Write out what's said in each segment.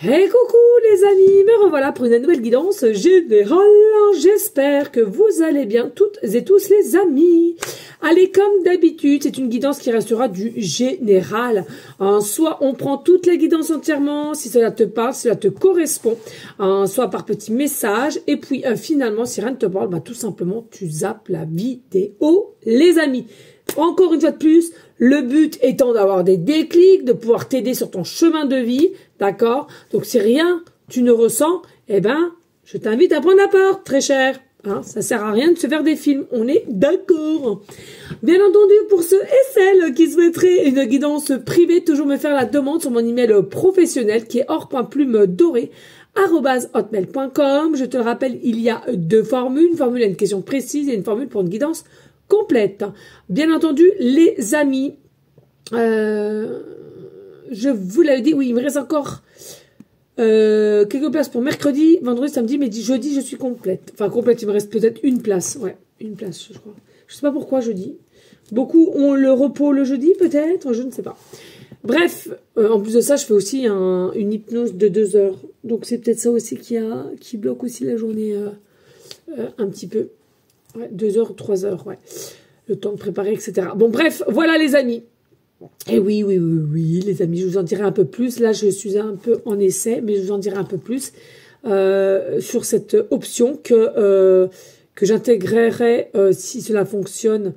Hey coucou les amis, me revoilà pour une nouvelle guidance générale. J'espère que vous allez bien toutes et tous les amis. Allez, comme d'habitude, c'est une guidance qui restera du général. Soit on prend toute la guidance entièrement, si cela te parle, si cela te correspond, soit par petits messages. Et puis finalement, si rien ne te parle, bah, tout simplement, tu zappes la vidéo, les amis. Encore une fois de plus, le but étant d'avoir des déclics, de pouvoir t'aider sur ton chemin de vie, d'accord? Donc si rien tu ne ressens, eh ben, je t'invite à prendre la porte, très cher. Hein, ça sert à rien de se faire des films, on est d'accord. Bien entendu, pour ceux et celles qui souhaiteraient une guidance privée, toujours me faire la demande sur mon email professionnel qui est or.plume-doré@hotmail.com. Je te le rappelle, il y a deux formules, une formule à une question précise et une formule pour une guidance complète. Bien entendu, les amis, je vous l'avais dit, oui, il me reste encore quelques places pour mercredi, vendredi, samedi, mais jeudi, je suis complète. Enfin, complète, il me reste peut-être une place. Ouais, une place, je crois. Je sais pas pourquoi jeudi. Beaucoup ont le repos le jeudi, peut-être, je ne sais pas. Bref, en plus de ça, je fais aussi une hypnose de 2 heures. Donc, c'est peut-être ça aussi qui bloque aussi la journée un petit peu. Ouais, 2 heures, 3 heures, ouais. Le temps de préparer, etc. Bon, bref, voilà les amis. Et oui, les amis, je vous en dirai un peu plus. Là, je suis un peu en essai, mais je vous en dirai un peu plus sur cette option que j'intégrerai si cela fonctionne,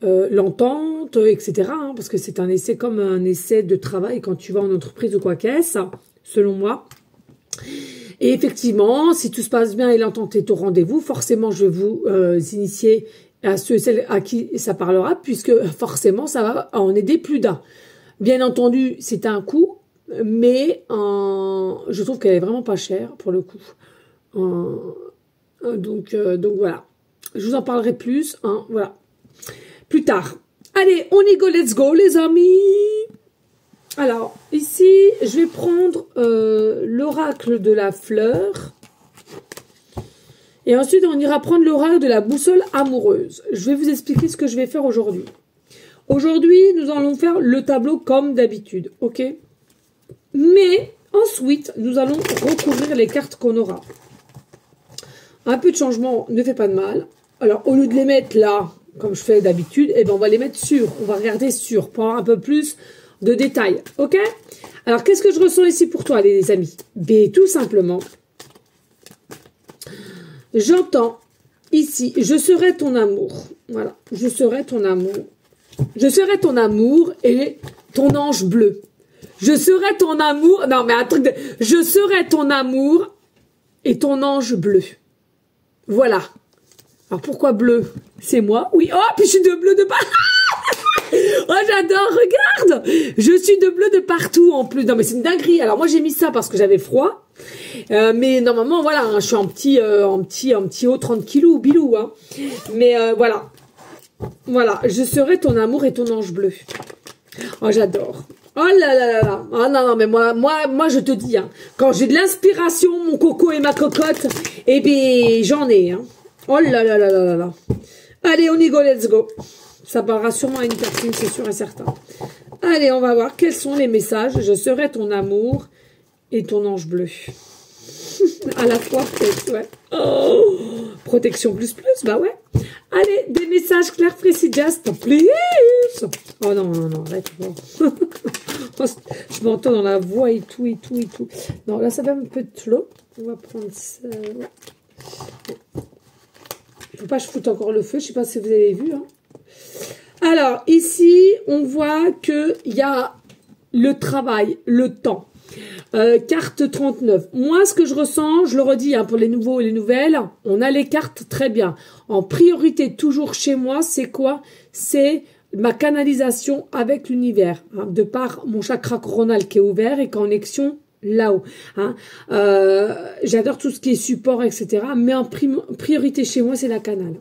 l'entente, etc. Hein, parce que c'est un essai comme un essai de travail quand tu vas en entreprise ou quoi qu'est-ce, selon moi. Et effectivement, si tout se passe bien et l'entente est au rendez-vous, forcément, je vais vous initier à ceux et celles à qui ça parlera, puisque forcément, ça va en aider plus d'un. Bien entendu, c'est un coût, mais je trouve qu'elle est vraiment pas chère, pour le coup. Donc voilà. Je vous en parlerai plus, hein, voilà. Plus tard. Allez, on y go, let's go, les amis. Alors, ici, je vais prendre l'oracle de la fleur. Et ensuite, on ira prendre l'oracle de la boussole amoureuse. Je vais vous expliquer ce que je vais faire aujourd'hui. Aujourd'hui, nous allons faire le tableau comme d'habitude, ok? Mais ensuite, nous allons recouvrir les cartes qu'on aura. Un peu de changement ne fait pas de mal. Alors, au lieu de les mettre là, comme je fais d'habitude, eh ben, on va les mettre sur. On va regarder sur pour avoir un peu plus de détails, ok? Alors, qu'est-ce que je ressens ici pour toi, les amis? B, tout simplement. J'entends ici, je serai ton amour. Voilà, je serai ton amour. Je serai ton amour et ton ange bleu. Je serai ton amour. Non, mais un truc de. Je serai ton amour et ton ange bleu. Voilà. Alors, pourquoi bleu? C'est moi. Oui, oh, puis je suis de bleu de partout. Oh, j'adore, regarde. Je suis de bleu de partout en plus. Non, mais c'est une dinguerie. Alors, moi, j'ai mis ça parce que j'avais froid. Mais normalement, voilà, hein, je suis en petit haut 30 kilos, bilou. Hein. Mais voilà. Voilà, je serai ton amour et ton ange bleu. Oh, j'adore. Oh là là là là. Ah non, non, mais moi, je te dis, hein, quand j'ai de l'inspiration, mon coco et ma cocotte, eh bien, j'en ai. Hein. Oh là là là là là là. Allez, on y go, let's go. Ça parlera sûrement à une personne, c'est sûr et certain. Allez, on va voir quels sont les messages. Je serai ton amour et ton ange bleu. À la fois, peut-être, ouais. Oh, protection plus, bah ouais. Allez, des messages clairs, précis, just, please. Oh non, non, non, arrête. Bon. Je m'entends dans la voix et tout. Non, là, ça va un peu de flot. On va prendre ça. Ouais. Il ne faut pas que je foute encore le feu. Je ne sais pas si vous avez vu, hein. Alors, ici, on voit qu'il y a le travail, le temps. Carte 39. Moi, ce que je ressens, je le redis, hein, pour les nouveaux et les nouvelles, on a les cartes très bien. En priorité, toujours chez moi, c'est quoi? C'est ma canalisation avec l'univers, hein, de par mon chakra coronal qui est ouvert et connexion là-haut. Hein. J'adore tout ce qui est support, etc. Mais en priorité chez moi, c'est la canale.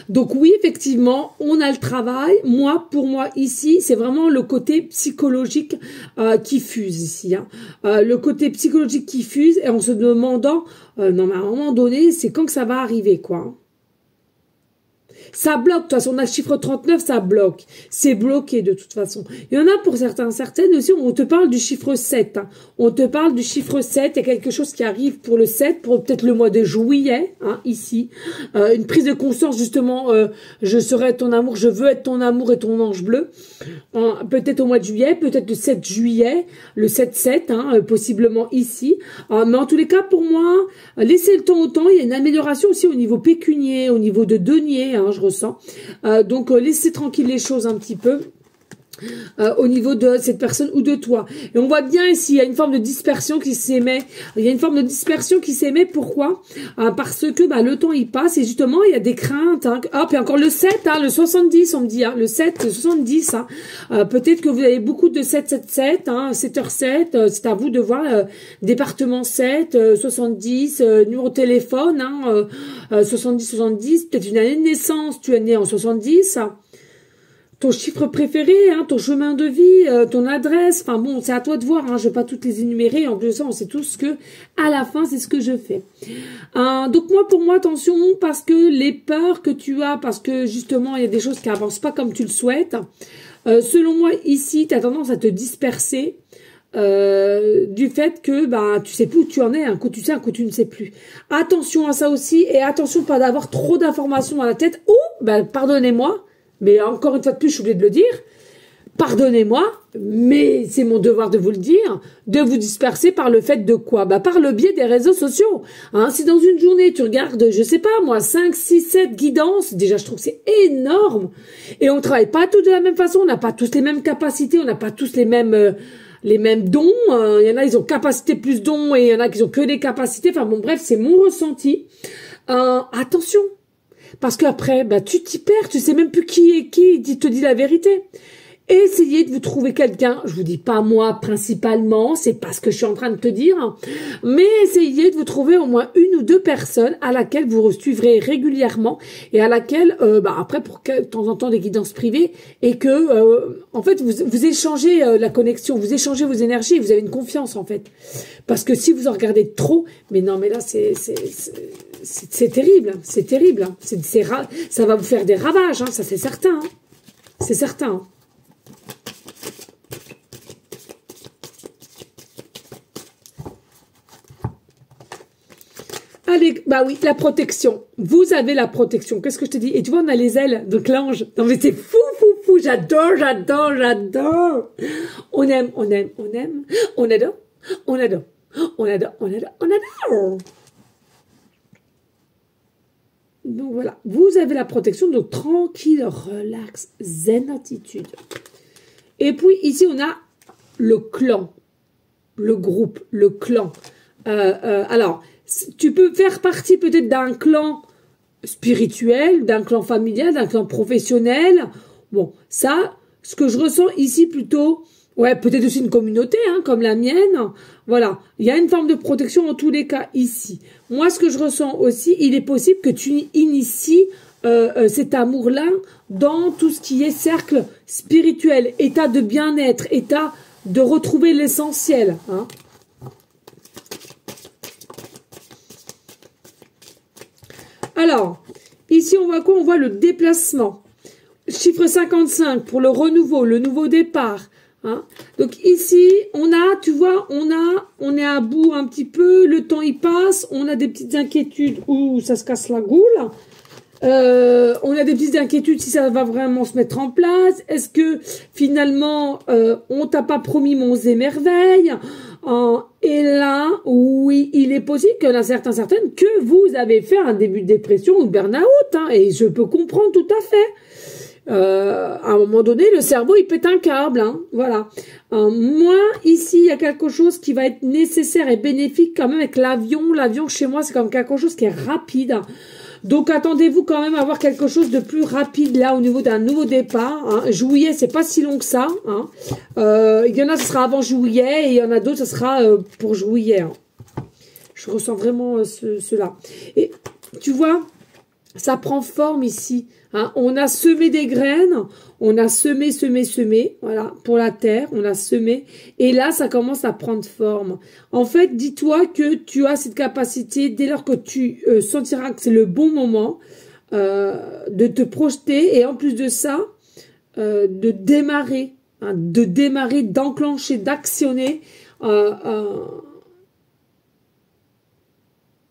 Donc oui, effectivement, on a le travail. Moi, pour moi, ici, c'est vraiment le côté psychologique qui fuse ici. Hein. Le côté psychologique qui fuse et en se demandant, non mais à un moment donné, c'est quand que ça va arriver, quoi. Ça bloque, de toute façon, on a le chiffre 39, ça bloque. C'est bloqué de toute façon. Il y en a pour certaines aussi, on te parle du chiffre 7. Hein. On te parle du chiffre 7, il y a quelque chose qui arrive pour le 7, pour peut-être le mois de juillet, hein, ici. Une prise de conscience, justement, je serai ton amour, je veux être ton amour et ton ange bleu. Peut-être au mois de juillet, peut-être le 7 juillet, le 7-7, hein, possiblement ici. Mais en tous les cas, pour moi, laissez le temps au temps, il y a une amélioration aussi au niveau pécunier, au niveau de denier, hein, je ressens. Donc, laissez tranquille les choses un petit peu. Au niveau de cette personne ou de toi. Et on voit bien ici, il y a une forme de dispersion qui s'émet. Il y a une forme de dispersion qui s'émet. Pourquoi? Parce que le temps il passe et justement il y a des craintes. Hein. Hop, et encore le 7, hein, le 70, on me dit. Hein, le 7, le 70. Hein. Peut-être que vous avez beaucoup de 777, hein, 7h7. C'est à vous de voir. Département 7, 70, numéro de téléphone, hein, 70, peut-être une année de naissance. Tu es né en 70. Ton chiffre préféré, hein, ton chemin de vie, ton adresse, enfin bon, c'est à toi de voir, hein, je vais pas toutes les énumérer, en plus on sait tous que à la fin c'est ce que je fais. Donc pour moi, attention, parce que les peurs que tu as, parce que justement il y a des choses qui avancent pas comme tu le souhaites, selon moi ici tu as tendance à te disperser, du fait que tu sais plus où tu en es, un coup tu sais, un coup tu ne sais plus. Attention à ça aussi, et attention pas d'avoir trop d'informations dans la tête, ou pardonnez-moi, mais encore une fois de plus, je suis obligée de le dire. Pardonnez-moi, mais c'est mon devoir de vous le dire, de vous disperser par le fait de quoi? Par le biais des réseaux sociaux. Hein, si dans une journée, tu regardes, je sais pas moi, 5, 6, 7 guidances, déjà je trouve que c'est énorme. Et on travaille pas tous de la même façon, on n'a pas tous les mêmes capacités, on n'a pas tous les mêmes dons. Il y en a, ils ont capacité plus dons, et il y en a qui ont que des capacités. Enfin bon, bref, c'est mon ressenti. Attention. Parce qu'après, tu t'y perds, tu sais même plus qui est qui te dit la vérité. Essayez de vous trouver quelqu'un, je vous dis pas moi principalement, c'est pas ce que je suis en train de te dire, mais essayez de vous trouver au moins une ou deux personnes à laquelle vous suivrez régulièrement et à laquelle, après pour de temps en temps des guidances privées, et que en fait vous échangez la connexion, vous échangez vos énergies, et vous avez une confiance en fait. Parce que si vous en regardez trop, mais non mais là c'est terrible, c'est terrible, ça va vous faire des ravages, hein, ça c'est certain, hein. C'est certain. Hein. Allez, oui, la protection. Vous avez la protection. Qu'est-ce que je te dis? Et tu vois, on a les ailes, donc l'ange. Non mais c'est fou. J'adore. On aime. On adore. Donc voilà, vous avez la protection, donc tranquille, relax, zen attitude. Et puis ici, on a le clan, le groupe, le clan. Alors, tu peux faire partie peut-être d'un clan spirituel, d'un clan familial, d'un clan professionnel. Bon, ça, ce que je ressens ici plutôt, ouais, peut-être aussi une communauté, hein, comme la mienne. Voilà, il y a une forme de protection en tous les cas ici. Moi, ce que je ressens aussi, il est possible que tu inities cet amour-là dans tout ce qui est cercle spirituel, état de bien-être, état de retrouver l'essentiel, hein. Alors, ici, on voit quoi? On voit le déplacement. Chiffre 55 pour le renouveau, le nouveau départ. Hein. Donc ici, on a, tu vois, on est à bout un petit peu, le temps il passe, on a des petites inquiétudes où ça se casse la goule. On a des petites inquiétudes si ça va vraiment se mettre en place. Est-ce que finalement, on t'a pas promis monts et merveilles? Et là, oui, il est possible qu'il y en a certaines que vous avez fait un début de dépression ou de burn-out, hein, et je peux comprendre tout à fait. À un moment donné, le cerveau, il pète un câble, hein, voilà. Moi, ici, il y a quelque chose qui va être nécessaire et bénéfique quand même avec l'avion. L'avion, chez moi, c'est comme quelque chose qui est rapide. Donc, attendez-vous quand même à avoir quelque chose de plus rapide là au niveau d'un nouveau départ. Hein. Juillet, c'est pas si long que ça. Hein. Il y en a, ce sera avant juillet, et il y en a d'autres, ce sera pour juillet. Hein. Je ressens vraiment cela. Et tu vois, ça prend forme ici. Hein. On a semé des graines, on a semé, voilà, pour la terre, on a semé, et là, ça commence à prendre forme. En fait, dis-toi que tu as cette capacité, dès lors que tu sentiras que c'est le bon moment, de te projeter et en plus de ça, de démarrer, hein, d'enclencher, d'actionner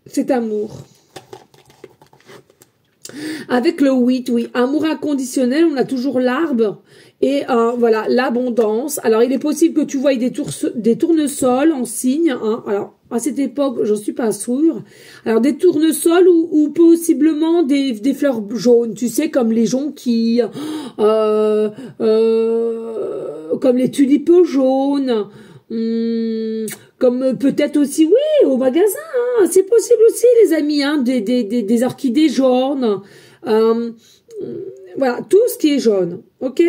cet amour. Avec le 8, oui, amour inconditionnel, on a toujours l'arbre et voilà, l'abondance. Alors, il est possible que tu voies des tournesols en signe. Hein. Alors, à cette époque, j'en suis pas sûre. Alors, des tournesols ou possiblement des fleurs jaunes, tu sais, comme les jonquilles, comme les tulipes jaunes. Comme peut-être aussi, oui, au magasin, hein, c'est possible aussi, les amis, hein, des orchidées jaunes, voilà, tout ce qui est jaune, ok.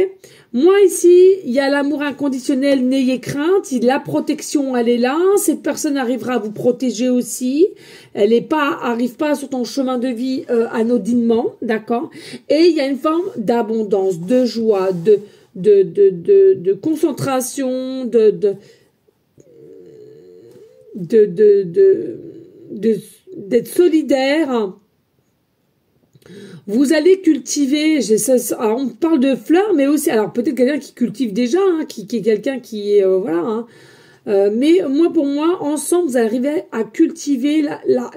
Moi ici, il y a l'amour inconditionnel, n'ayez crainte, la protection, elle est là, cette personne arrivera à vous protéger aussi, elle arrive pas sur ton chemin de vie anodinement, d'accord. Et il y a une forme d'abondance, de joie, de concentration, d'être solidaire. Vous allez cultiver, alors on parle de fleurs, mais aussi, alors peut-être quelqu'un qui cultive déjà, hein, qui est quelqu'un qui est, voilà, hein. Mais pour moi, ensemble, vous arrivez à cultiver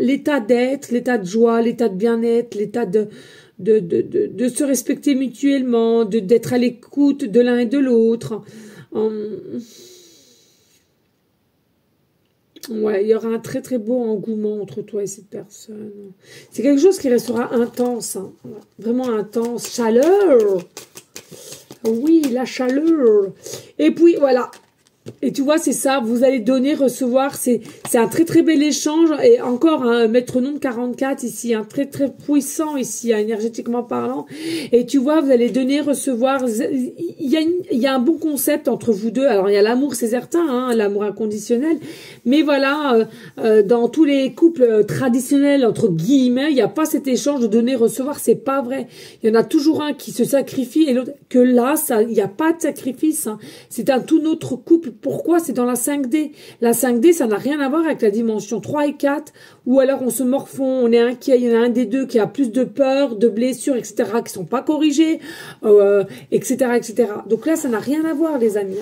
l'état d'être, l'état de joie, l'état de bien-être, l'état de se respecter mutuellement, d'être à l'écoute de l'un et de l'autre. Ouais, il y aura un très très beau engouement entre toi et cette personne. C'est quelque chose qui restera intense, hein. Vraiment intense. Chaleur. Oui, la chaleur. Et puis voilà. Et tu vois, c'est ça, vous allez donner, recevoir, c'est un très très bel échange, et encore un maître-nom de 44 ici, un très très puissant ici, énergétiquement parlant, et tu vois, vous allez donner, recevoir, il y a un bon concept entre vous deux. Alors il y a l'amour, c'est certain, hein, l'amour inconditionnel, mais voilà, dans tous les couples traditionnels, entre guillemets, il n'y a pas cet échange de donner, recevoir, c'est pas vrai. Il y en a toujours un qui se sacrifie, et l'autre, que là, il n'y a pas de sacrifice, hein. C'est un tout autre couple. Pourquoi? C'est dans la 5D. La 5D, ça n'a rien à voir avec la dimension 3 et 4, où alors on se morfond, on est inquiet, il y en a un des deux qui a plus de peur, de blessures, etc., qui sont pas corrigées, etc., etc. Donc là, ça n'a rien à voir, les amis.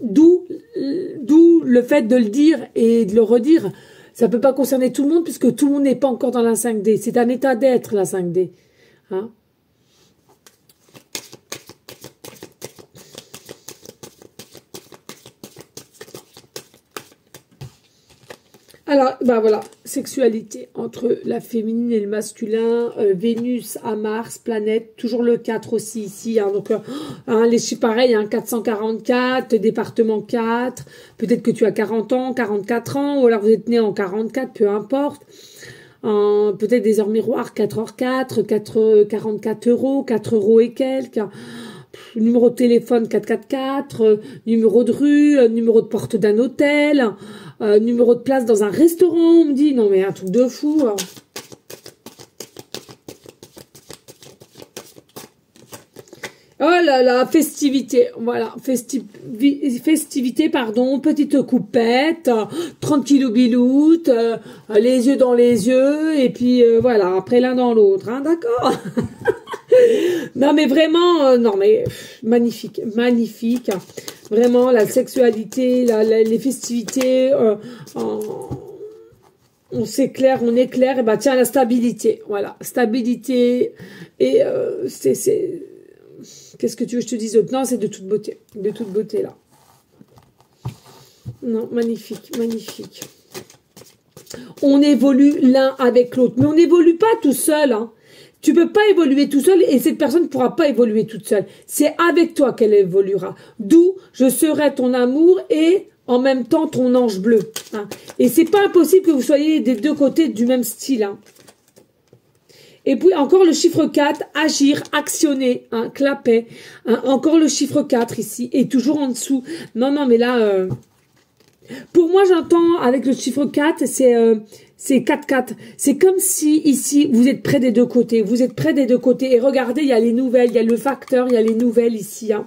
D'où le fait de le dire et de le redire. Ça peut pas concerner tout le monde, puisque tout le monde n'est pas encore dans la 5D. C'est un état d'être, la 5D. Hein? Alors, bah voilà, sexualité entre la féminine et le masculin, Vénus à Mars, planète, toujours le 4 aussi ici, hein, donc les chiffres pareils, hein, 444, département 4, peut-être que tu as 40 ans, 44 ans, ou alors vous êtes né en 44, peu importe, peut-être des heures miroirs, 4h4, 44 euros, 4 euros et quelques, numéro de téléphone 444, numéro de rue, numéro de porte d'un hôtel, numéro de place dans un restaurant, on me dit, non mais un truc de fou. Hein. Oh là là, festivité, voilà, festivité, pardon, petite coupette, tranquillou biloute, les yeux dans les yeux, et puis voilà, après l'un dans l'autre, hein, d'accord. Non mais vraiment, non mais magnifique, magnifique. Vraiment la sexualité, les festivités, on s'éclaire, on éclaire, et bah tiens la stabilité, voilà, stabilité et qu'est-ce que tu veux que je te dise d'autre? Non, c'est de toute beauté là. Non, magnifique, magnifique. On évolue l'un avec l'autre, mais on n'évolue pas tout seul, hein. Tu peux pas évoluer tout seul et cette personne ne pourra pas évoluer toute seule. C'est avec toi qu'elle évoluera. D'où je serai ton amour et en même temps ton ange bleu. Hein. Et c'est pas impossible que vous soyez des deux côtés du même style. Hein. Et puis encore le chiffre 4, agir, actionner, hein, clapet. Hein, encore le chiffre 4 ici et toujours en dessous. Non, non, mais là... Pour moi, j'entends avec le chiffre 4, c'est 4-4. C'est comme si, ici, vous êtes près des deux côtés. Vous êtes près des deux côtés. Et regardez, il y a les nouvelles, il y a le facteur, il y a les nouvelles ici. Hein.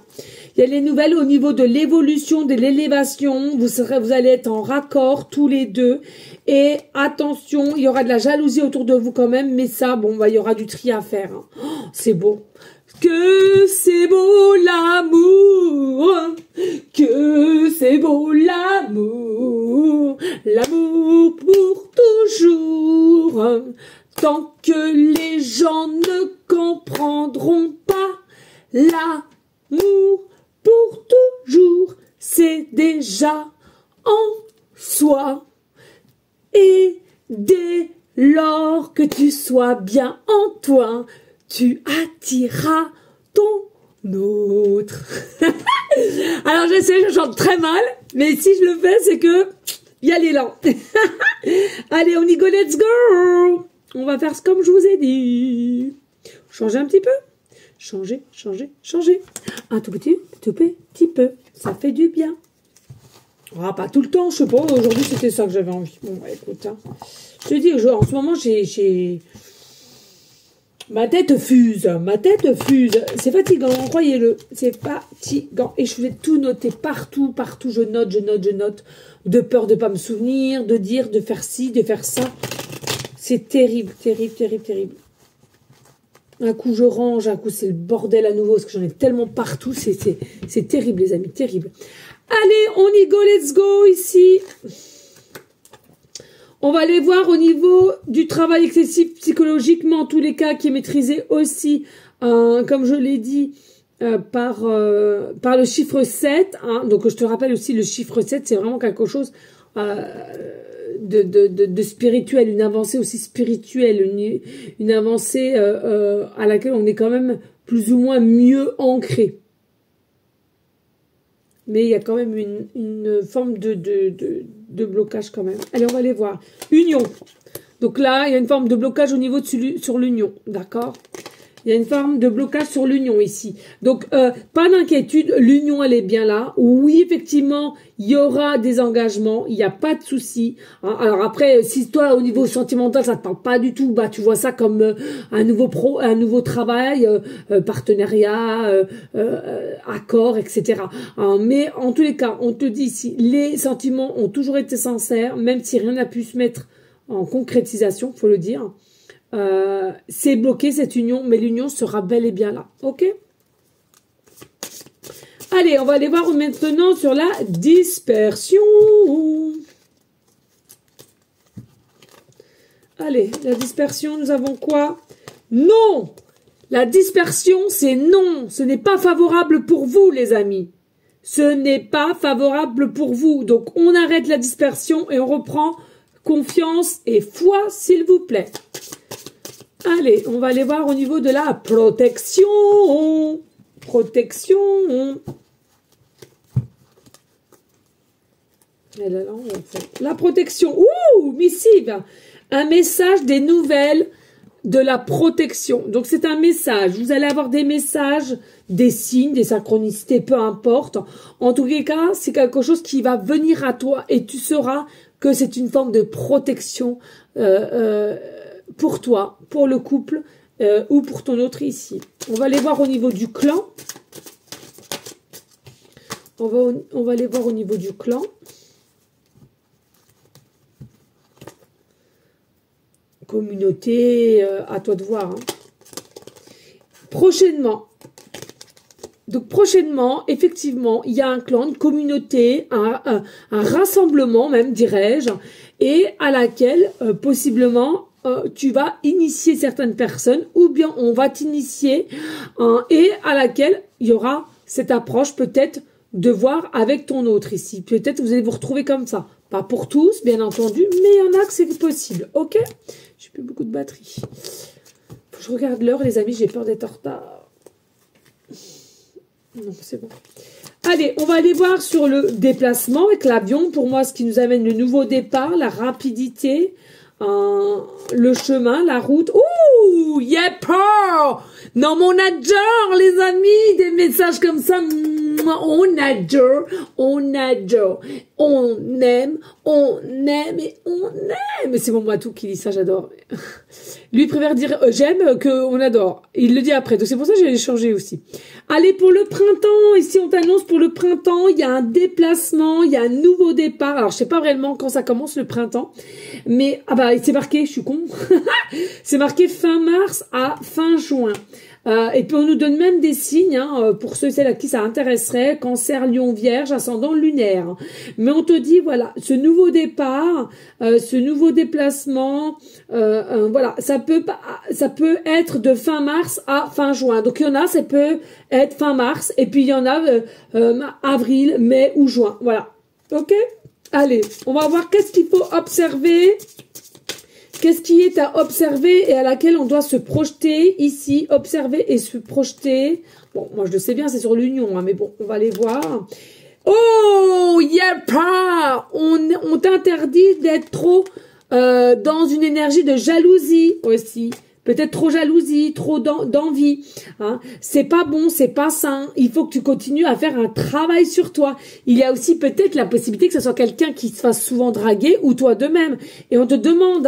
Il y a les nouvelles au niveau de l'évolution, de l'élévation. Vous allez être en raccord tous les deux. Et attention, il y aura de la jalousie autour de vous quand même. Mais ça, bon, bah, il y aura du tri à faire. Hein. Oh, c'est beau. Que c'est beau l'amour. Que c'est beau l'amour. L'amour pour toujours. Tant que les gens ne comprendront pas l'amour pour toujours, c'est déjà en soi. Et dès lors que tu sois bien en toi, tu attireras ton autre. Alors je sais, je chante très mal, mais si je le fais, c'est que il y a l'élan. Allez, on y go, let's go. On va faire comme je vous ai dit. Changer un petit peu. Changer, changer, changer. Un tout petit peu. Ça fait du bien. Ah, pas tout le temps, je sais pas. Aujourd'hui, c'était ça que j'avais envie. Bon, bah, écoute. Hein. Je te dis, en ce moment, j'ai... Ma tête fuse. Ma tête fuse. C'est fatigant, croyez-le. C'est fatigant. Et je vais tout noter partout, partout. Je note. De peur de pas me souvenir, de dire, de faire ci, de faire ça. C'est terrible, terrible, terrible, terrible. Un coup, je range, un coup, c'est le bordel à nouveau, parce que j'en ai tellement partout. C'est terrible, les amis, terrible. Allez, on y go, let's go, ici. On va aller voir au niveau du travail excessif psychologiquement, en tous les cas, qui est maîtrisé aussi, comme je l'ai dit, par le chiffre 7. Hein. Donc, je te rappelle aussi, le chiffre 7, c'est vraiment quelque chose... de spirituel, une avancée aussi spirituelle, une avancée à laquelle on est quand même plus ou moins mieux ancré. Mais il y a quand même une forme de blocage quand même. Allez, on va aller voir. Union. Donc là, il y a une forme de blocage au niveau sur l'union, d'accord ? Il y a une forme de blocage sur l'union ici. Donc, pas d'inquiétude, l'union, elle est bien là. Oui, effectivement, il y aura des engagements, il n'y a pas de souci. Hein. Alors après, si toi, au niveau sentimental, ça ne te parle pas du tout, bah tu vois ça comme un nouveau travail, partenariat, accord, etc. Hein, mais en tous les cas, on te dit ici, les sentiments ont toujours été sincères, même si rien n'a pu se mettre en concrétisation, faut le dire. C'est bloqué cette union, mais l'union sera bel et bien là, ok? Allez, on va aller voir maintenant sur la dispersion. Allez, la dispersion, nous avons quoi? Non! La dispersion, c'est non. Ce n'est pas favorable pour vous, les amis. Ce n'est pas favorable pour vous. Donc, on arrête la dispersion et on reprend confiance et foi, s'il vous plaît. Allez, on va aller voir au niveau de la protection. Protection. Et là, on va faire la protection. Ouh, missive. Un message des nouvelles de la protection. Donc, c'est un message. Vous allez avoir des messages, des signes, des synchronicités, peu importe. En tous les cas, c'est quelque chose qui va venir à toi et tu sauras que c'est une forme de protection pour toi, pour le couple ou pour ton autre ici. On va aller voir au niveau du clan. On va aller voir au niveau du clan. Communauté, à toi de voir. Hein. Prochainement. Donc prochainement, effectivement, il y a un clan, une communauté, un rassemblement même, dirais-je, et à laquelle, possiblement, tu vas initier certaines personnes, ou bien on va t'initier, et à laquelle il y aura cette approche peut-être de voir avec ton autre ici. Peut-être vous allez vous retrouver comme ça. Pas pour tous, bien entendu, mais il y en a que c'est possible. Ok? J'ai plus beaucoup de batterie. Faut que je regarde l'heure, les amis, j'ai peur d'être en retard. Non, c'est bon. Allez, on va aller voir sur le déplacement avec l'avion. Pour moi, ce qui nous amène le nouveau départ, la rapidité. le chemin, la route. Ouh, yep! Non, mais on adore, les amis, des messages comme ça. On adore, on adore. On aime et on aime. C'est mon Matou qui dit ça, j'adore. Lui, il préfère dire j'aime qu'on adore. Il le dit après. Donc, c'est pour ça que j'ai changé aussi. Allez, pour le printemps, ici, on t'annonce pour le printemps, il y a un déplacement, il y a un nouveau départ. Alors, je sais pas réellement quand ça commence le printemps. Mais, ah bah, c'est marqué, je suis con. C'est marqué fin mars à fin juin. Et puis on nous donne même des signes pour ceux et celles à qui ça intéresserait, Cancer, Lion, Vierge, ascendant lunaire. Mais on te dit voilà, ce nouveau départ, ce nouveau déplacement, voilà, ça peut être de fin mars à fin juin. Donc il y en a, ça peut être fin mars, et puis il y en a avril, mai ou juin. Voilà, ok. Allez, on va voir qu'est-ce qu'il faut observer. Qu'est-ce qui est à observer et à laquelle on doit se projeter ici, observer et se projeter. Bon, moi je le sais bien, c'est sur l'union, mais bon, on va aller voir. Oh, pas. On t'interdit d'être trop dans une énergie de jalousie aussi. Peut-être trop jalousie, trop d'envie. Hein. C'est pas bon, c'est pas sain. Il faut que tu continues à faire un travail sur toi. Il y a aussi peut-être la possibilité que ce soit quelqu'un qui se fasse souvent draguer ou toi de même. Et on te demande,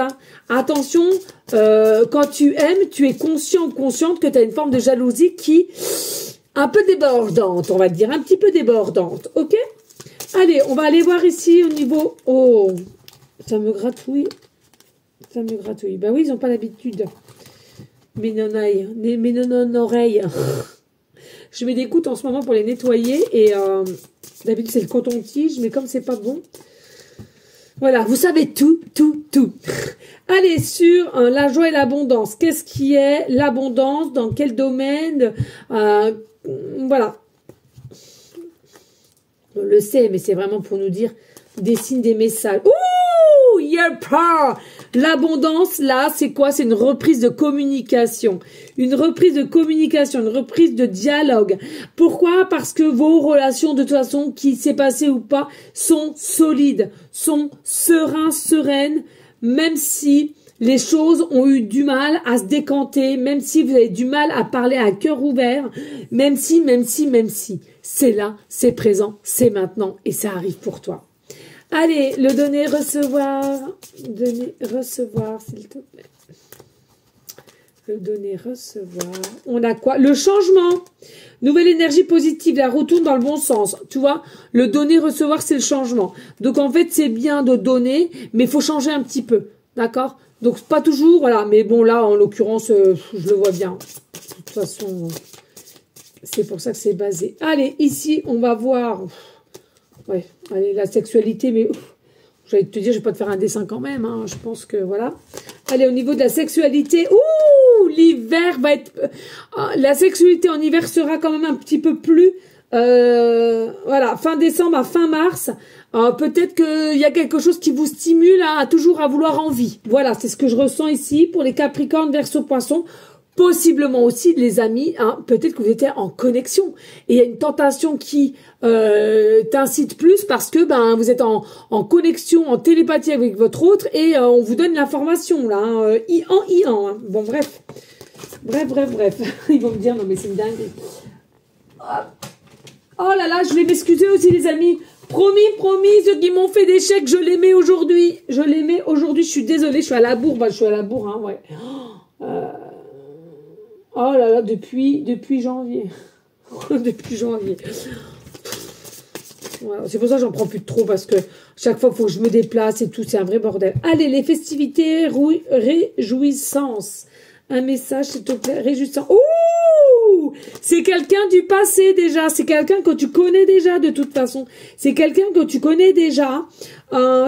attention, quand tu aimes, tu es conscient ou consciente que tu as une forme de jalousie qui un peu débordante, on va dire, un petit peu débordante. Ok? Allez, on va aller voir ici au niveau... Oh, ça me gratouille. Ça me gratouille. Ben oui, ils n'ont pas l'habitude. Mes non-oreilles. Je mets des gouttes en ce moment pour les nettoyer. Et d'habitude, c'est le coton-tige. Mais comme c'est pas bon. Voilà, vous savez tout. Allez, sur la joie et l'abondance. Qu'est-ce qui est l'abondance? Dans quel domaine? Voilà. On le sait, mais c'est vraiment pour nous dire des signes, des messages. Ouh, pas. L'abondance, là, c'est quoi? C'est une reprise de communication. Une reprise de communication, une reprise de dialogue. Pourquoi? Parce que vos relations, de toute façon, qui s'est passé ou pas, sont solides, sont sereines, même si les choses ont eu du mal à se décanter, même si vous avez du mal à parler à cœur ouvert, même si, c'est là, c'est présent, c'est maintenant, et ça arrive pour toi. Allez, le donner, recevoir, s'il te plaît. Le donner, recevoir. On a quoi? Le changement. Nouvelle énergie positive, la retourne dans le bon sens. Tu vois, le donner, recevoir, c'est le changement. Donc, en fait, c'est bien de donner, mais il faut changer un petit peu. D'accord? Donc, pas toujours, voilà. Mais bon, là, en l'occurrence, je le vois bien. De toute façon, c'est pour ça que c'est basé. Allez, ici, on va voir... Ouais, allez, la sexualité, mais j'allais te dire, je vais pas te faire un dessin quand même, hein, je pense que, voilà. Allez, au niveau de la sexualité, ouh, l'hiver va être... la sexualité en hiver sera quand même un petit peu plus... voilà, fin décembre à fin mars, peut-être qu'il y a quelque chose qui vous stimule à toujours à vouloir envie. Voilà, c'est ce que je ressens ici pour les Capricornes, Verseau, Poissons. Possiblement aussi, les amis, peut-être que vous étiez en connexion. Et il y a une tentation qui t'incite plus parce que vous êtes en connexion, en télépathie avec votre autre et on vous donne l'information, là, Hein. Bon, bref. Bref. Ils vont me dire, non mais c'est une dingue. Oh là là, je vais m'excuser aussi, les amis. Promis, ceux qui m'ont fait des chèques, je les mets aujourd'hui. Je suis désolée, je suis à la bourre. Hein, ouais. Oh là là, depuis janvier. Depuis janvier. Voilà, c'est pour ça que j'en prends plus de trop, parce que chaque fois, il faut que je me déplace et tout, c'est un vrai bordel. Allez, les festivités, réjouissance. Un message, s'il te plaît, réjouissance. Ouh! C'est quelqu'un du passé déjà, c'est quelqu'un que tu connais déjà de toute façon. C'est quelqu'un que tu connais déjà.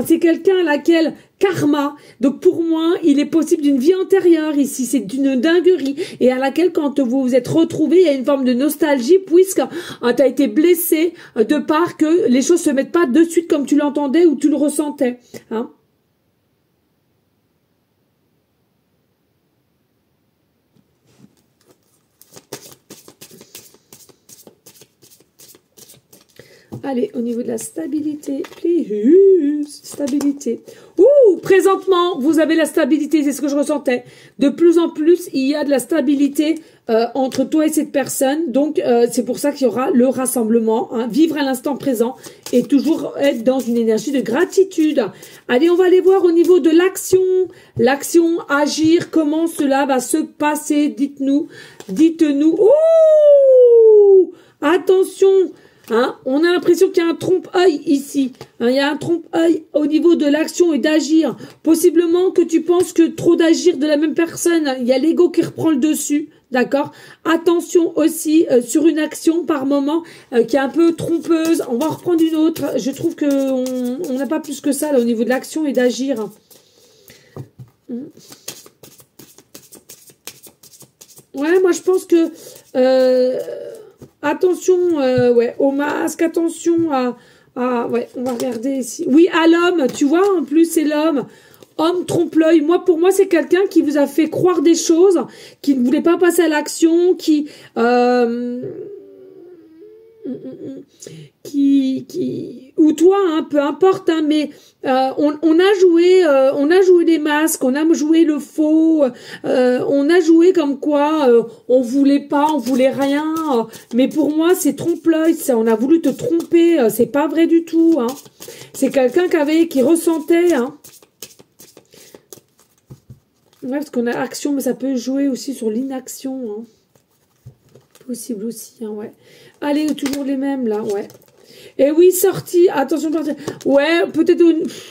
C'est quelqu'un à laquelle... Karma. Donc pour moi, il est possible d'une vie antérieure ici. C'est d'une dinguerie. Et à laquelle, quand vous vous êtes retrouvés, il y a une forme de nostalgie puisque tu as été blessé de part que les choses se mettent pas de suite comme tu l'entendais ou tu le ressentais. Hein? Allez, au niveau de la stabilité, please. Stabilité. Ouh, Donc, présentement, vous avez la stabilité, c'est ce que je ressentais. De plus en plus, il y a de la stabilité entre toi et cette personne. Donc, c'est pour ça qu'il y aura le rassemblement. Hein, vivre à l'instant présent et toujours être dans une énergie de gratitude. Allez, on va aller voir au niveau de l'action. L'action, agir, comment cela va se passer. Dites-nous. Dites-nous. Ouh! Attention! Hein, on a l'impression qu'il y a un trompe-œil ici. Hein, il y a un trompe-œil au niveau de l'action et d'agir. Possiblement que tu penses que trop d'agir de la même personne, il y a l'ego qui reprend le dessus. D'accord? Attention aussi sur une action par moment qui est un peu trompeuse. On va en reprendre une autre. Je trouve que on n'a pas plus que ça là, au niveau de l'action et d'agir. Ouais, moi je pense que... attention ouais, au masque, attention ouais, on va regarder ici. Oui, à l'homme, tu vois, en plus c'est l'homme. Homme trompe-l'œil. Moi, pour moi, c'est quelqu'un qui vous a fait croire des choses, qui ne voulait pas passer à l'action, ou toi, hein, peu importe, hein, mais on a joué des masques, on a joué le faux, on a joué comme quoi on voulait pas, on voulait rien, mais pour moi c'est trompe-l'œil, on a voulu te tromper, c'est pas vrai du tout, hein. C'est quelqu'un qui ressentait, hein. Ouais, parce qu'on a action, mais ça peut jouer aussi sur l'inaction, hein. Possible aussi, hein, ouais. Allez, toujours les mêmes, là, ouais. Et oui, sortie, attention, partie. Ouais, peut-être,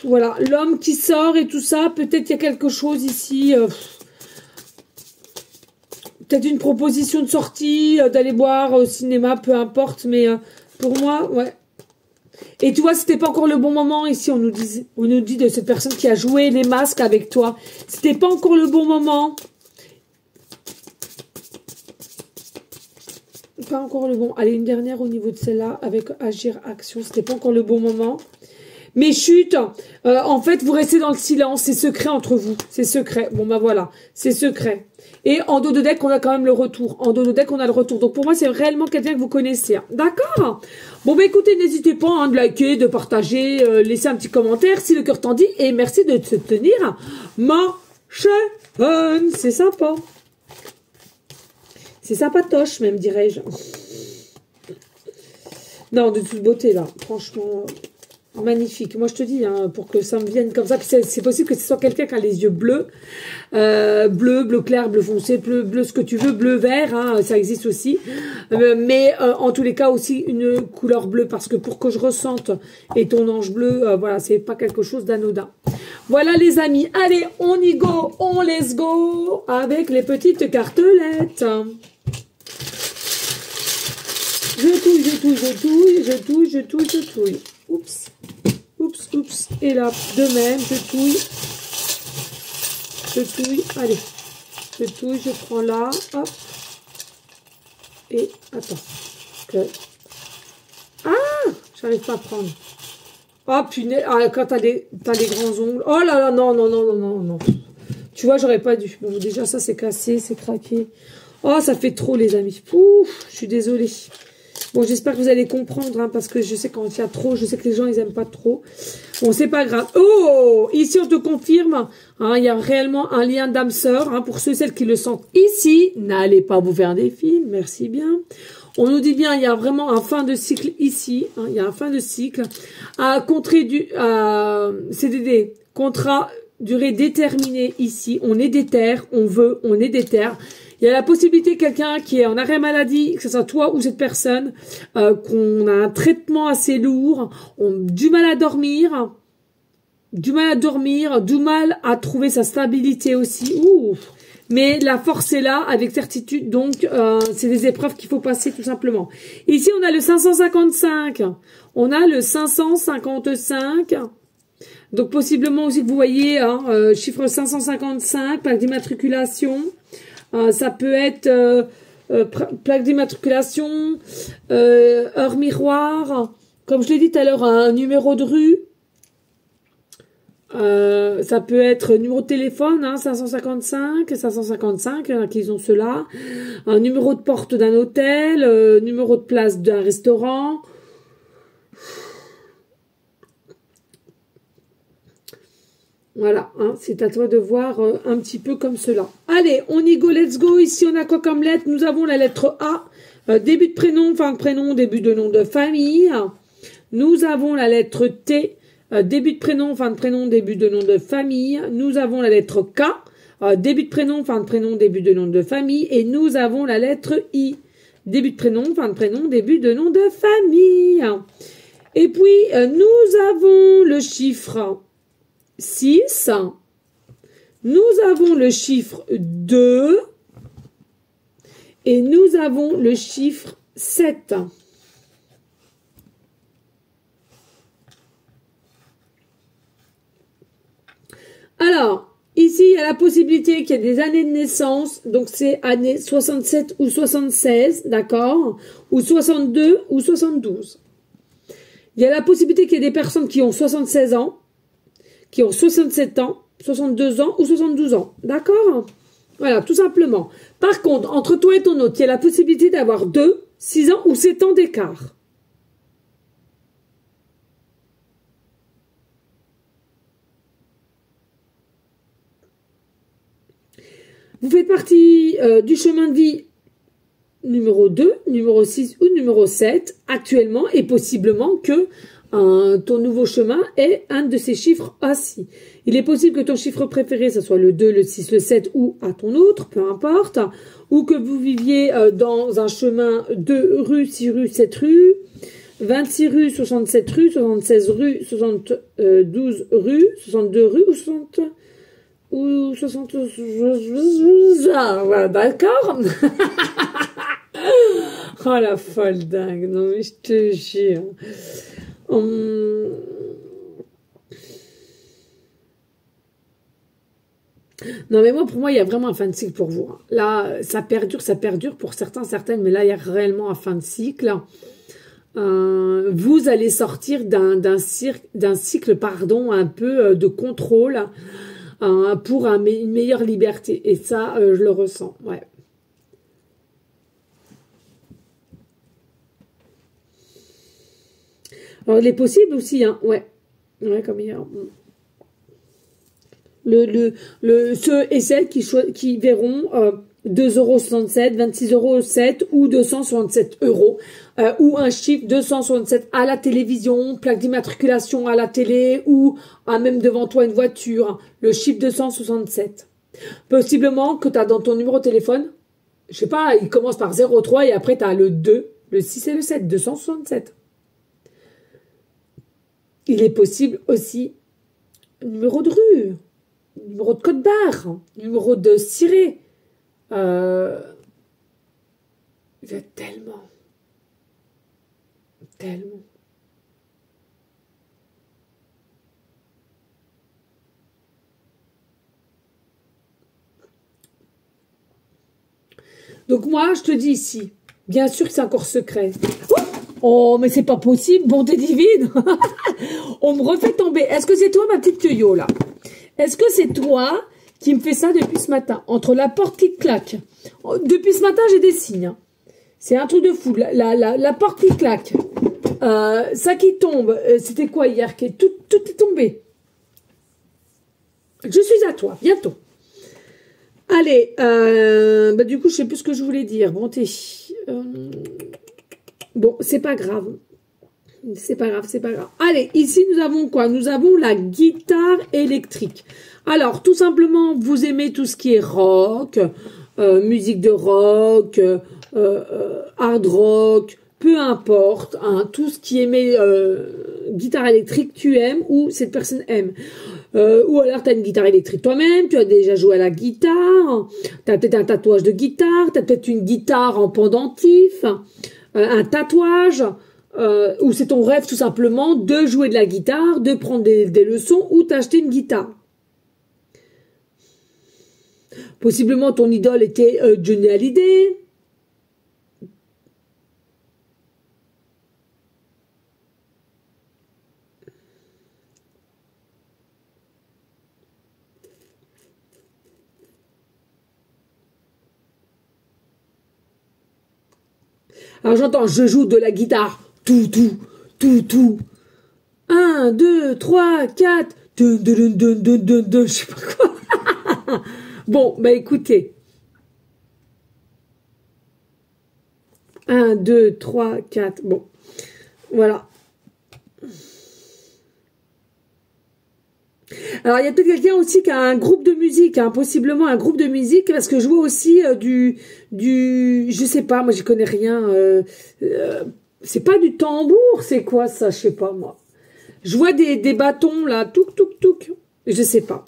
voilà, l'homme qui sort et tout ça, peut-être il y a quelque chose ici, peut-être une proposition de sortie, d'aller boire au cinéma, peu importe, mais pour moi, ouais. Et tu vois, c'était pas encore le bon moment, ici, on nous dit de cette personne qui a joué les masques avec toi. C'était pas encore le bon moment. Pas encore le bon. Allez, une dernière au niveau de celle-là, avec agir, action. C'était pas encore le bon moment. Mais chut, en fait, vous restez dans le silence. C'est secret entre vous. C'est secret. Bon, bah voilà. C'est secret. Et en dos de deck, on a quand même le retour. En dos de deck, on a le retour. Donc, pour moi, c'est réellement quelqu'un que vous connaissez. Hein. D'accord? Bon, bah écoutez, n'hésitez pas hein, de liker, de partager, laisser un petit commentaire si le cœur t'en dit. Et merci de te tenir ma chaîne. C'est sympa. C'est sympatoche, même, dirais-je. Non, de toute beauté, là. Franchement, magnifique. Moi, je te dis, hein, pour que ça me vienne comme ça, c'est possible que ce soit quelqu'un qui a les yeux bleus. Bleu clair, bleu foncé, bleu ce que tu veux, bleu vert, hein, ça existe aussi. Mais en tous les cas, aussi une couleur bleue, parce que pour que je ressente, et ton ange bleu, voilà, c'est pas quelque chose d'anodin. Voilà, les amis. Allez, on y go, on let's go, avec les petites cartelettes. Je touille. Oups. Et là, de même, je touille. Allez. Je touille, je prends là. Hop. Et, attends. Ah! J'arrive pas à prendre. Oh, punaise. Ah, quand t'as des grands ongles. Oh là là, non. Tu vois, j'aurais pas dû. Bon, déjà, ça, c'est cassé, c'est craqué. Oh, ça fait trop, les amis. Ouf, je suis désolée. Bon, j'espère que vous allez comprendre, hein, parce que je sais quand il y a trop, je sais que les gens, ils aiment pas trop. Bon, c'est pas grave. Oh, ici, on te confirme, hein, il y a réellement un lien d'âme sœur, hein, pour ceux et celles qui le sentent ici. N'allez pas vous faire des films, merci bien. On nous dit bien, il y a vraiment un fin de cycle ici, hein, il y a un fin de cycle. CDD, contrat, durée déterminée ici. On est déter, on est déter. Il y a la possibilité quelqu'un qui est en arrêt maladie, que ce soit toi ou cette personne, qu'on a un traitement assez lourd, du mal à dormir, du mal à trouver sa stabilité aussi. Ouf. Mais la force est là avec certitude, donc c'est des épreuves qu'il faut passer tout simplement. Ici, on a le 555. On a le 555. Donc possiblement aussi que vous voyez, hein, chiffre 555, plaque d'immatriculation. Ça peut être plaque d'immatriculation, heure miroir, comme je l'ai dit tout à l'heure, un numéro de rue. Ça peut être numéro de téléphone, hein, 555, il y en a qui ont cela. Un numéro de porte d'un hôtel, numéro de place d'un restaurant. Voilà, hein, c'est à toi de voir un petit peu comme cela. Allez, on y go, let's go. Ici, on a quoi comme lettre? Nous avons la lettre A, début de prénom, fin de prénom, début de nom de famille. Nous avons la lettre T, début de prénom, fin de prénom, début de nom de famille. Nous avons la lettre K, début de prénom, fin de prénom, début de nom de famille. Et nous avons la lettre I, début de prénom, fin de prénom, début de nom de famille. Et puis, nous avons le chiffre 6, nous avons le chiffre 2 et nous avons le chiffre 7. Alors, ici, il y a la possibilité qu'il y ait des années de naissance, donc c'est années 67 ou 76, d'accord, ou 62 ou 72. Il y a la possibilité qu'il y ait des personnes qui ont 76 ans, qui ont 67 ans, 62 ans ou 72 ans. D'accord? Voilà, tout simplement. Par contre, entre toi et ton autre, il y a la possibilité d'avoir 2, 6 ans ou 7 ans d'écart. Vous faites partie du chemin de vie numéro 2, numéro 6 ou numéro 7 actuellement et possiblement que ton nouveau chemin est un de ces chiffres assis. Il est possible que ton chiffre préféré, ce soit le 2, le 6, le 7 ou à ton autre, peu importe, ou que vous viviez dans un chemin 2 rues, 6 rues, 7 rues, 26 rues, 67 rues, 76 rues, 72 rues, 62 rues ou 60 ah, voilà, d'accord. Oh la folle dingue, non mais je te jure. Non mais moi, pour moi, il y a vraiment un fin de cycle pour vous. Là, ça perdure pour certains, certaines, mais là, il y a réellement un fin de cycle. Vous allez sortir d'un cycle, pardon, un peu de contrôle pour une meilleure liberté. Et ça, je le ressens, ouais. Alors, il est possible aussi, hein, ouais. Ouais, comme hier. Ceux et celles qui verront 2,67 €, 26,07 € ou 267 € ou un chiffre 267 à la télévision, plaque d'immatriculation à la télé ou même devant toi une voiture, le chiffre 267. Possiblement que tu as dans ton numéro de téléphone, je sais pas, il commence par 03 et après tu as le 2, le 6 et le 7, 267. Il est possible aussi numéro de rue, numéro de code barre, numéro de ciré. Il y a tellement. Donc moi, je te dis ici, bien sûr que c'est encore secret. Oh, mais c'est pas possible, bonté divine. On me refait tomber. Est-ce que c'est toi, ma petite yo, là? Est-ce que c'est toi qui me fait ça depuis ce matin? Entre la porte qui claque. Depuis ce matin, j'ai des signes. Hein. C'est un truc de fou. La porte qui claque. Ça qui tombe. C'était quoi hier? Tout est tombé. Je suis à toi, bientôt. Allez, du coup, je sais plus ce que je voulais dire. Bonté. Bon, c'est pas grave. C'est pas grave. Allez, ici, nous avons quoi? Nous avons la guitare électrique. Alors, tout simplement, vous aimez tout ce qui est rock, musique de rock, hard rock, peu importe, hein, tout ce qui aimait guitare électrique, tu aimes ou cette personne aime. Ou alors, tu as une guitare électrique toi-même, tu as déjà joué à la guitare, tu as peut-être un tatouage de guitare, tu as peut-être une guitare en pendentif, un tatouage, ou c'est ton rêve tout simplement de jouer de la guitare, de prendre des leçons ou t'acheter une guitare. Possiblement ton idole était Johnny Hallyday. Alors j'entends, je joue de la guitare. Tout. 1, 2, 3, 4. Je sais pas quoi. Bon, bah écoutez. 1, 2, 3, 4. Bon, voilà. Alors, il y a peut-être quelqu'un aussi qui a un groupe de musique, hein, possiblement un groupe de musique, parce que je vois aussi je sais pas, moi j'y connais rien. C'est pas du tambour, c'est quoi ça, je sais pas moi. Je vois des bâtons là, touk touk touk, je sais pas.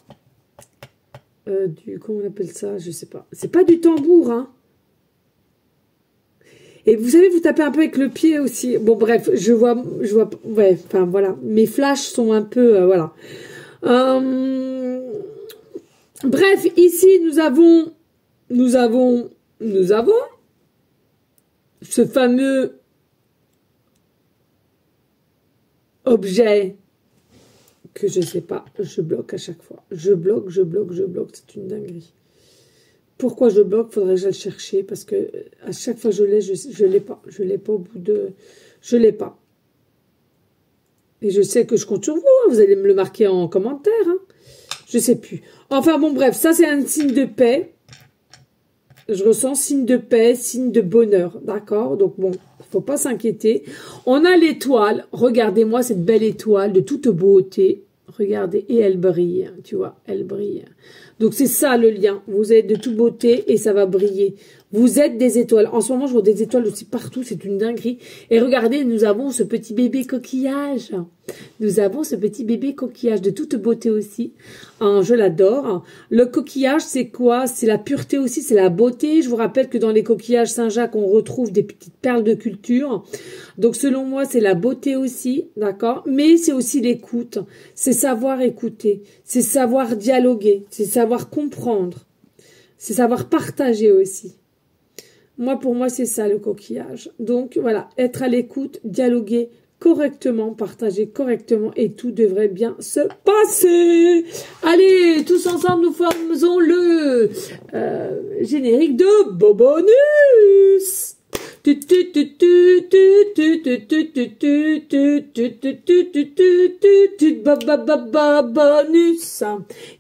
Comment on appelle ça, je sais pas. C'est pas du tambour, hein. Et vous savez, vous tapez un peu avec le pied aussi. Bon, bref, je vois, ouais, enfin voilà. Mes flashs sont un peu, voilà. Bref, ici, nous avons ce fameux objet que je sais pas, je bloque à chaque fois. Je bloque, c'est une dinguerie. Pourquoi je bloque? Faudrait que j'aille le chercher parce que à chaque fois que je l'ai, je l'ai pas. Je l'ai pas au bout de... Je l'ai pas. Et je sais que je compte sur vous. Hein. Vous allez me le marquer en commentaire. Hein. Je sais plus. Enfin bon, bref. Ça, c'est un signe de paix. Je ressens signe de paix, signe de bonheur. D'accord? Donc bon, faut pas s'inquiéter. On a l'étoile. Regardez-moi cette belle étoile de toute beauté. Regardez. Et elle brille. Tu vois, elle brille. Donc, c'est ça le lien. Vous êtes de toute beauté et ça va briller. Vous êtes des étoiles. En ce moment, je vois des étoiles aussi partout. C'est une dinguerie. Et regardez, nous avons ce petit bébé coquillage. Nous avons ce petit bébé coquillage de toute beauté aussi. Je l'adore. Le coquillage, c'est quoi? C'est la pureté aussi. C'est la beauté. Je vous rappelle que dans les coquillages Saint-Jacques, on retrouve des petites perles de culture. Donc, selon moi, c'est la beauté aussi. D'accord? Mais c'est aussi l'écoute. C'est savoir écouter. C'est savoir dialoguer. C'est savoir comprendre. C'est savoir partager aussi. Moi, pour moi, c'est ça le coquillage. Donc, voilà, être à l'écoute, dialoguer correctement, partager correctement et tout devrait bien se passer. Allez, tous ensemble, nous faisons le générique de Bobonus. Bobonus.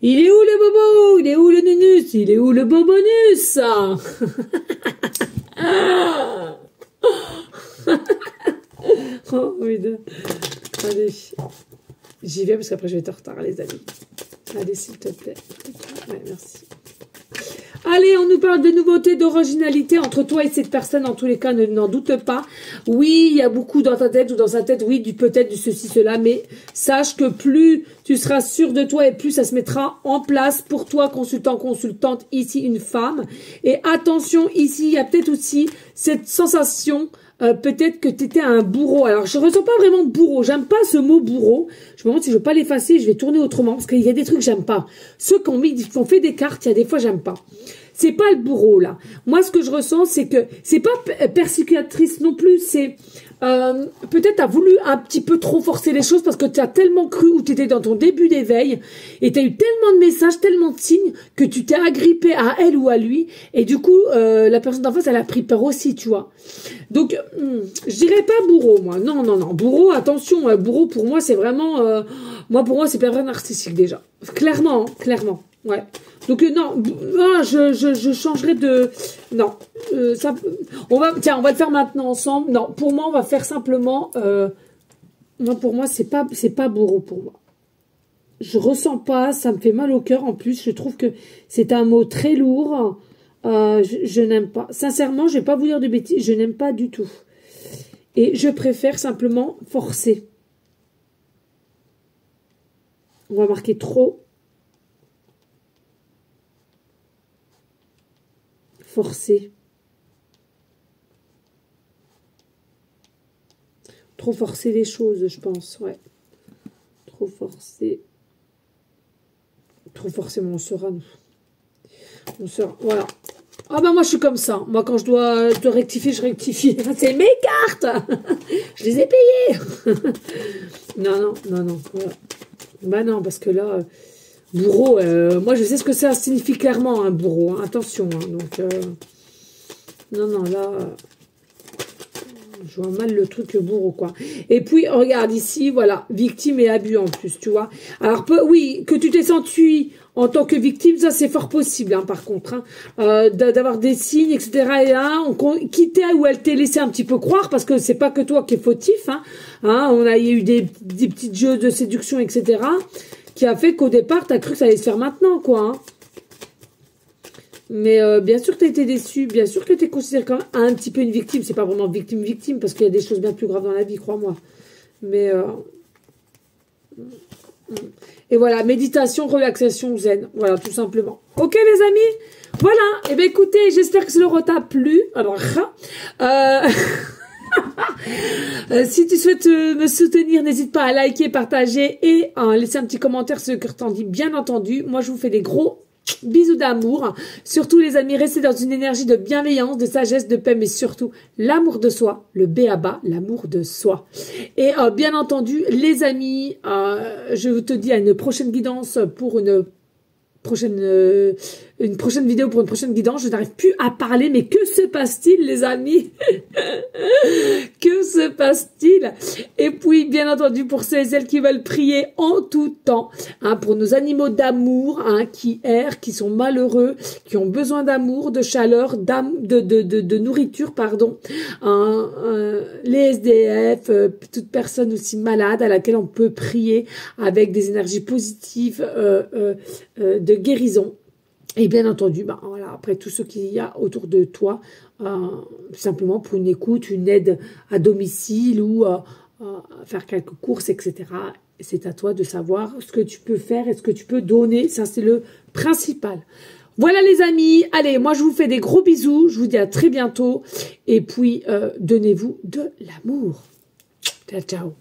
Il est où le bobo? Il est où le nunus? Il est où le bobonus? Oh, putain. Allez, j'y vais parce qu'après je vais être en retard, les amis. Allez, s'il te plaît. Ouais, merci. Allez, on nous parle de nouveautés, d'originalité entre toi et cette personne. En tous les cas, n'en doute pas. Oui, il y a beaucoup dans ta tête ou dans sa tête. Oui, peut-être du ceci, cela. Mais sache que plus tu seras sûr de toi et plus ça se mettra en place pour toi, consultant, consultante. Ici, une femme. Et attention, ici, il y a peut-être aussi cette sensation... peut-être que tu étais un bourreau. Alors, je ne ressens pas vraiment bourreau. J'aime pas ce mot bourreau. Je me demande si je veux pas l'effacer. Je vais tourner autrement parce qu'il y a des trucs que j'aime pas. Ceux qui ont fait des cartes, il y a des fois, j'aime pas. C'est pas le bourreau, là. Moi, ce que je ressens, c'est que c'est pas persécutrice non plus. C'est peut-être t'as voulu un petit peu trop forcer les choses parce que tu as tellement cru ou tu étais dans ton début d'éveil et tu as eu tellement de messages, tellement de signes que tu t'es agrippé à elle ou à lui et du coup, la personne d'en face, elle a pris peur aussi, tu vois. Donc, je dirais pas bourreau, moi. Non, non, non. Bourreau, attention. Bourreau, pour moi, c'est vraiment... pour moi, c'est pervers narcissique, déjà. Clairement, hein, clairement. Ouais. Donc, non, je changerai de... Non. On va le faire maintenant ensemble. Non, pour moi, on va faire simplement... non, pour moi, c'est pas bourreau, pour moi. Je ressens pas, ça me fait mal au cœur, en plus. Je trouve que c'est un mot très lourd. Je n'aime pas. Sincèrement, je vais pas vous dire de bêtises, je n'aime pas du tout. Et je préfère simplement forcer. On va marquer trop. Forcer. Trop forcer les choses, je pense, ouais. Trop forcer. Trop forcer, mais on saura, nous. On saura, voilà. Ah ben moi je suis comme ça. Moi quand je dois te rectifier, je rectifie. C'est mes cartes. Je les ai payées. Non. Voilà. Ben non, parce que là, bourreau, moi je sais ce que ça signifie clairement, un bourreau. Hein. Attention. Hein. Donc, non, là, Je vois mal le truc bourreau, quoi. Et puis, regarde ici, voilà, victime et abus en plus, tu vois. Alors, oui, que tu t'es senti en tant que victime, ça c'est fort possible, hein, par contre, hein, d'avoir des signes, etc. Et là, qui t'est ou elle t'est laissé un petit peu croire, parce que c'est pas que toi qui es fautif, hein. Il y a eu des petits jeux de séduction, etc., qui a fait qu'au départ, t'as cru que ça allait se faire maintenant, quoi, hein. Mais bien sûr que tu as été déçu, bien sûr que tu es considéré comme un petit peu une victime. C'est pas vraiment victime, parce qu'il y a des choses bien plus graves dans la vie, crois-moi. Mais... Et voilà, méditation, relaxation, zen. Voilà, tout simplement. Ok, les amis? Voilà. Eh bien, écoutez, j'espère que ce leur t'a plu. Alors, si tu souhaites me soutenir, n'hésite pas à liker, partager et à laisser un petit commentaire sur ce que t'en dis, bien entendu. Moi, je vous fais des gros bisous d'amour. Surtout, les amis, restez dans une énergie de bienveillance, de sagesse, de paix, mais surtout l'amour de soi, le B.A.B.A., l'amour de soi. Et bien entendu, les amis, je te dis à une prochaine guidance pour une prochaine vidéo pour une prochaine guidance. Je n'arrive plus à parler, mais que se passe-t-il, les amis? Que se passe-t-il? Et puis, bien entendu, pour ceux et celles qui veulent prier en tout temps, hein, pour nos animaux d'amour, hein, qui errent, qui sont malheureux, qui ont besoin d'amour, de chaleur, de nourriture, pardon, hein, les SDF, toute personne aussi malade à laquelle on peut prier avec des énergies positives, de guérison. Et bien entendu, voilà, après tout ce qu'il y a autour de toi, simplement pour une écoute, une aide à domicile ou faire quelques courses, etc. C'est à toi de savoir ce que tu peux faire et ce que tu peux donner. Ça, c'est le principal. Voilà, les amis. Allez, moi, je vous fais des gros bisous. Je vous dis à très bientôt. Et puis, donnez-vous de l'amour. Ciao, ciao.